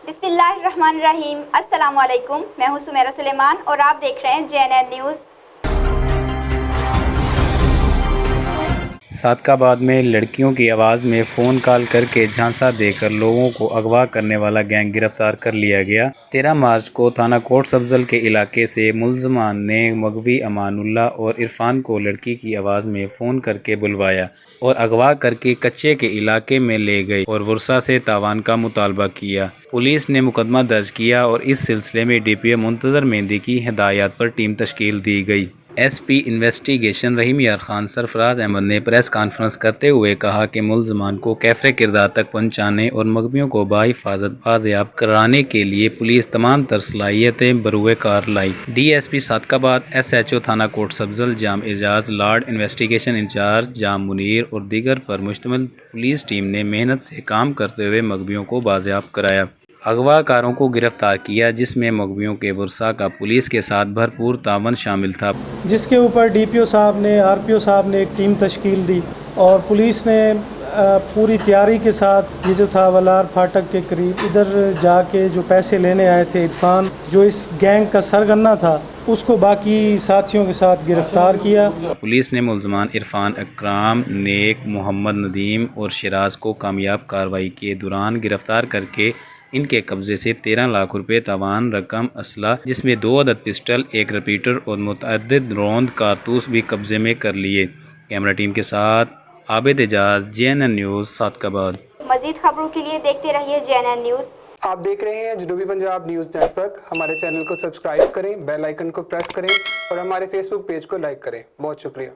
बिस्मिल्लाहिर्रहमानिर्रहीम। अस्सलाम वालेकुम। मैं हूं सुमेरा सुलेमान और आप देख रहे हैं JNN न्यूज़। सादकाबाद में लड़कियों की आवाज़ में फ़ोन कॉल करके झांसा देकर लोगों को अगवा करने वाला गैंग गिरफ्तार कर लिया गया। 13 मार्च को थाना कोट सब्ज़ल के इलाके से मुलज़मान ने मगवी अमानुल्लाह और इरफान को लड़की की आवाज़ में फ़ोन करके बुलवाया और अगवा करके कच्चे के इलाके में ले गए और वर्षा से तावान का मुतालबा किया। पुलिस ने मुकदमा दर्ज किया और इस सिलसिले में DPO मुंतज़र मेहंदी की हिदायत पर टीम तश्कील दी गई। SP इन्वेस्टिगेशन रहीम यार खान सरफराज अहमद ने प्रेस कॉन्फ्रेंस करते हुए कहा कि मुलज़मान को कैफ़े किरदार तक पहुँचाने और मगवियों को बाहिफाजत बाज़याब कराने के लिए पुलिस तमाम तर सलाहियतें बरूए कार लाई। DSP सादकाबाद, SHO थाना कोट सब्ज़ल जाम एजाज, लॉर्ड इन्वेस्टिगेशन इंचार्ज जाम मुनीर और दीगर पर मुश्तमिल पुलिस टीम ने मेहनत से काम करते हुए मगवियों को बाज़याब कराया। अगवाकारों को गिरफ्तार किया जिसमें मगवियों के वर्षा का पुलिस के साथ भरपूर तावन शामिल था, जिसके ऊपर DPO साहब ने RPO साहब ने एक टीम तश्कील दी और पुलिस ने पूरी तैयारी के साथ ये जो था वलार फाटक के करीब इधर जाके जो पैसे लेने आए थे इरफान, जो इस गैंग का सरगना था, उसको बाकी साथियों के साथ गिरफ्तार किया। पुलिस ने मुलज़मान इरफान, अकराम, नेक, मोहम्मद नदीम और शिराज को कामयाब कार्रवाई के दौरान गिरफ्तार करके इनके कब्ज़े से 13 लाख रुपए तावान रकम, असला जिसमें 2 अदद पिस्टल, 1 रिपीटर और मुतअद्दिद रौंद कारतूस भी कब्ज़े में कर लिए। कैमरा टीम के साथ आबिद एजाज, JNN न्यूज़ सादकाबाद। मज़ीद खबरों के लिए देखते रहिए JNN न्यूज़। आप देख रहे हैं जनूबी पंजाब न्यूज़ नेटवर्क। हमारे चैनल को सब्सक्राइब करें, बेल आइकन को प्रेस करें और हमारे फेसबुक पेज को लाइक करें। बहुत शुक्रिया।